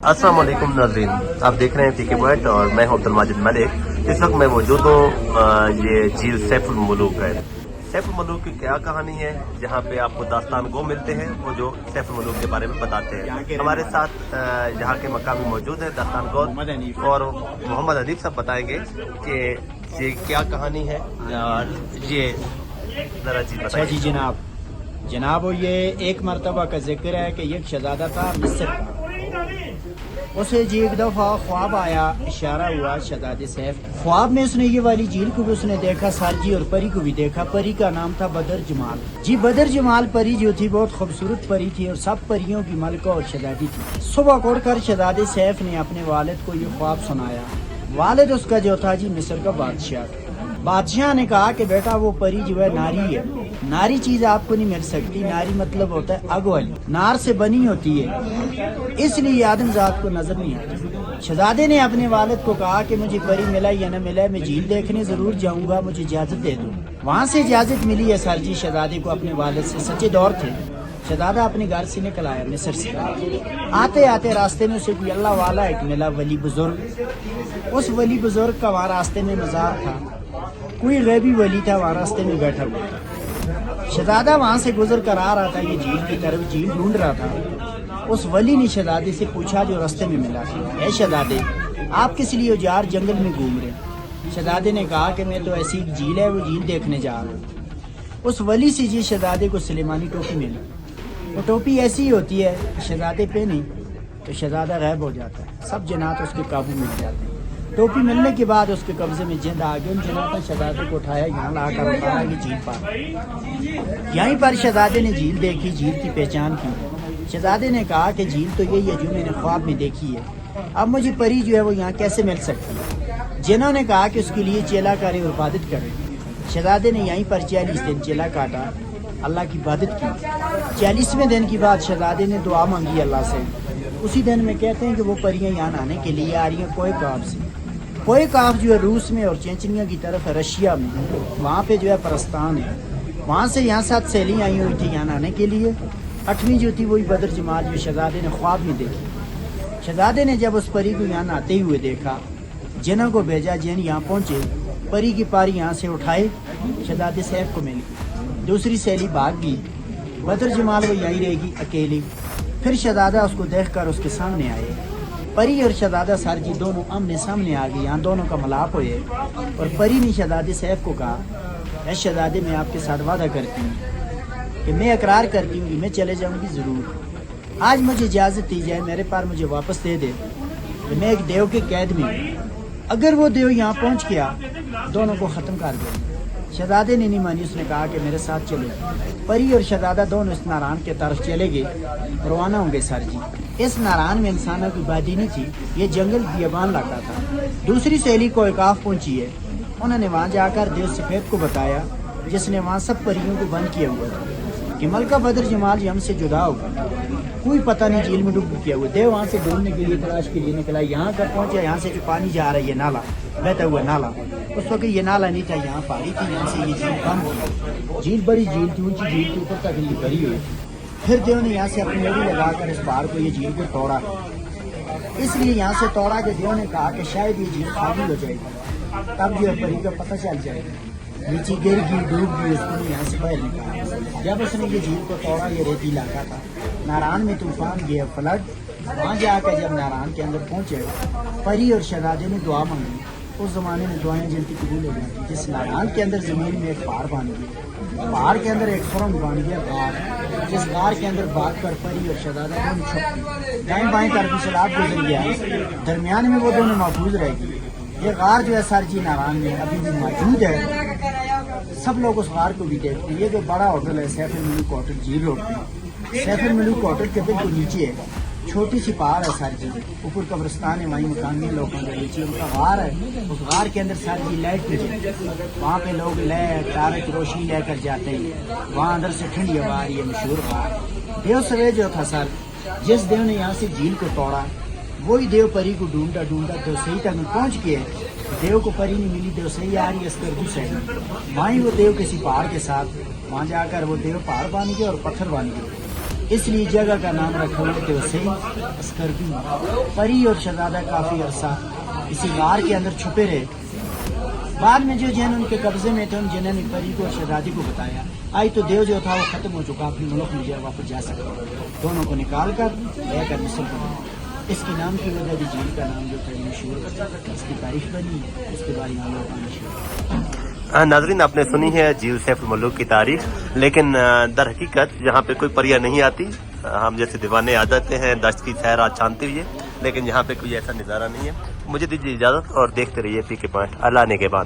अस्सलाम वालेकुम नाज़रीन, आप देख रहे हैं पीके पॉइंट और मैं हूं अब्दुल माजिद मलिक। इस वक्त मैं मौजूद हूँ ये झील सैफुल मुलूक है। सैफुल मुलूक की क्या कहानी है, जहाँ पे आपको दास्तान गो मिलते हैं वो जो सैफुल मुलूक के बारे में बताते हैं। हमारे साथ यहाँ के मकामी मौजूद है दास्तान गो और मोहम्मद हनीफ साहब बताएंगे कि ये क्या कहानी है और ये जरा चीज अच्छा बताइए। जी जनाब ये एक मरतबा का जिक्र है कि एक शहजादा था मिस्र का। उसे जी एक दफा ख्वाब आया, इशारा हुआ शहजादे सैफ। ख्वाब में उसने ये वाली झील को भी उसने देखा, सारजी और परी को भी देखा। परी का नाम था बदर जमाल। जी बदर जमाल परी जो थी बहुत खूबसूरत परी थी और सब परियों की मलका और शहजादी थी। सुबह उठ कर शहजादे सैफ ने अपने वालिद को ये ख्वाब सुनाया। वालिद उसका जो था जी मिस्र का बादशाह ने कहा कि बेटा वो परी जो है नारी है, नारी चीज आपको नहीं मिल सकती। नारी मतलब होता है आग वाली, नार से बनी होती है, इसलिए आदमजात को नजर नहीं आती। शहजादे ने अपने वालिद को कहा कि मुझे परी मिला या न मिला, मैं झील देखने जरूर जाऊंगा, मुझे इजाजत दे दो। वहाँ से इजाजत मिली है सरजी शहजादे को अपने वालिद से। सच्चे दौर थे। शहजादा अपने घर से निकल आया मिस्र से। आते आते रास्ते में उसे कोई अल्लाह वाला एक मिला, वली बुजुर्ग। उस वली बुजुर्ग का वहाँ रास्ते में मज़ार था, कोई गैबी वली था वहाँ रास्ते में बैठा हुआ था। शहजादा वहाँ से गुजर कर आ रहा था, ये झील की तरफ झील ढूंढ रहा था। उस वली ने शहजादे से पूछा जो रास्ते में मिला, ऐ शहजादे आप किस लिए उजाड़ जंगल में घूम रहे? शहजादे ने कहा कि मैं तो ऐसी एक झील है, वो झील देखने जा रहा हूँ। उस वली से जी शहजादे को सुलेमानी टोपी मिली। वो टोपी ऐसी ही होती है कि शहजादे पहने तो शहजादा गायब हो जाता है, सब जनात उसके काबू में जाते हैं। टोपी मिलने के बाद उसके कब्जे में जिंद आ गई। उन जनात ने शहजादे को उठाया, यहाँ लाकर उठाया कि झील पर। यहीं पर शहजादे ने झील देखी, झील की पहचान की। शहजादे ने कहा कि झील तो यही है जो मैंने ख्वाब में देखी है, अब मुझे परी जो है वो यहाँ कैसे मिल सकती है? जिन्होंने कहा कि उसके लिए चेला करे और इबादत करे। शहजादे ने यहीं पर 40 दिन चेला काटा, अल्लाह की इबादत की। 40वें दिन की बाद शहजादे ने दुआ मांगी अल्लाह से। उसी दिन में कहते हैं कि वो परियां यहाँ नहाने के लिए आ रही हैं कोई काफ से। कोई काफ जो है रूस में और चेचनिया की तरफ है, रशिया में, वहाँ पे जो है परस्तान है। वहाँ से यहाँ 7 सहेलियाँ आई हुई थी यहाँ नहाने के लिए। 8वीं जो थी वही बदर जमाल जो शहजादे ने ख्वाब में देखी। शहजादे ने जब उस परी को यहाँ नहाते हुए देखा, जिन्हों को भेजा, जिन यहाँ पहुँचे, परी की पारी यहाँ से उठाए शहजादे सैफ को मिल गई। दूसरी सहेली भाग गई, बदर जमाल वो यहीं रहेगी अकेली। फिर शहजादा उसको देखकर उसके सामने आए। परी और शहजादा सरजी दोनों आमने सामने आ गए। यहाँ दोनों का मिलाप हुए और परी ने शहजादे सैफ को कहा, ऐ शहजादे मैं आपके साथ वादा करती हूँ कि मैं इकरार करती हूँ कि मैं चले जाऊँगी ज़रूर। आज मुझे इजाज़त दी जाए, मेरे पार मुझे वापस दे दे, मैं एक देव के कैद में हूँ। अगर वो देव यहाँ पहुँच गया दोनों को ख़त्म कर देंगे। शहजादे ने नहीं मानी, उसने कहा कि मेरे साथ चलो। परी और शहजादा दोनों इस नारायण के तरफ चले गए, रवाना होंगे सरजी। इस नारायण में इंसानों की आबादी नहीं थी, ये जंगल बियाबान इलाका था। दूसरी सहेली को इकाफ पहुंची है, उन्होंने वहाँ जाकर देव सफेद को बताया, जिसने वहाँ सब परियों को बंद किया हुआ था कि मलका बदर जमाल जी हमसे जुदा होगा। कोई पता नहीं झील में डूब किया हुआ। देव वहाँ से ढूंढने के लिए तलाश के लिए निकला, यहाँ तक पहुँचा। यहाँ से जो पानी जा रहा है, ये नाला बहता हुआ नाला, उस वक्त ये नाला नहीं था, यहाँ पहाड़ी थी, यहाँ से ये झील कम थी। झील बड़ी झील थी, ऊंची झील के ऊपर तक ये भरी हुई थी। फिर देव ने यहाँ से अपनी एड़ी लगाकर इस पहाड़ को, ये झील को तोड़ा। इसलिए यहाँ से तोड़ा कि देव ने कहा कि शायद ये झील खाली हो जाएगी, तब जो परी का पता चल जाएगा। नीचे गिर गई, डूब गई, उसने यहाँ से बाहर निकाला। जब उसने ये झील को तोड़ा, ये रेती इलाका था, नारायण में तूफान गया, फ्लड। वहाँ जाकर जब नारायण के अंदर पहुँचे, परी और शहजादे ने दुआ मांगी। उस जमाने में दुआएं जल्दी कबूल हो जाती। जिस नारायण के अंदर जमीन में एक पहाड़ बन गया, पहाड़ के अंदर एक सुरंग बन गया, गार। जिस गार के अंदर भाग कर परी और शहजादा दोनों छुप गए। दाएं बाएं तरफ सैलाब गुजर गया, दरमियान में वो दोनों महफूज रहेगी। ये गार जो है सरजी नारायण में अभी भी मौजूद है। सब लोग उस गार को भी देखते हैं। ये जो बड़ा होटल है सैफुल मुलूक होटल, झील रोड पे, सैफुल मुलूक होटल के बिल्कुल नीचे है छोटी सी पहाड़ है सरजी, ऊपर कब्रिस्तान है, वहीं मकानी लोगों के नीचे उनका गार है। उस गार के अंदर सरजी लाइट मुझे, वहाँ पे लोग तारे की रोशनी लेकर जाते हैं। वहाँ अंदर से ठंडी हवा आ रही है, मशहूर गार। देव सवेज जो था सर, जिस देव ने यहाँ से झील को तोड़ा, वही देव परी को ढूंढा देव सही तक पहुँच गए। देव को परी नहीं मिली, देव सही आ रही है इसकर साइड। वहीं वो देव किसी पहाड़ के साथ, वहाँ जाकर वो देव पहाड़ बन गए और पत्थर बन गए। اس لیے جگہ کا نام رکھا ہوا کہ حسین اسکرپی پری اور شہزادہ کافی عرصہ اسی غار کے اندر چھپے رہے. بعد میں جو جن ان کے قبضے میں تھے ان جنہوں نے پری کو اور شہزادی کو بتایا. آئی تو دیو جو تھا وہ ختم ہو چکا, اپنے ملک میں جو واپس جا سکے. دونوں کو نکال کر لے کر مصر بنا. اس کے نام کی وجہ بھی جھیل کا نام جو تھا مشہور, اس کی تاریخ بنی, اس کے بارے میں لوگ مشہور. ناظرین آپ نے سنی ہے جھیل سیف الملوک کی تاریخ, لیکن در حقیقت یہاں پہ کوئی پریاں نہیں آتی. ہم جیسے دیوانے آ جاتے ہیں دشت کی سیرات چھانتے ہوئے, لیکن یہاں پہ کوئی ایسا نظارہ نہیں ہے. مجھے دیجیے اجازت اور دیکھتے رہیے پی کے پوائنٹ اللہ نے کے بعد.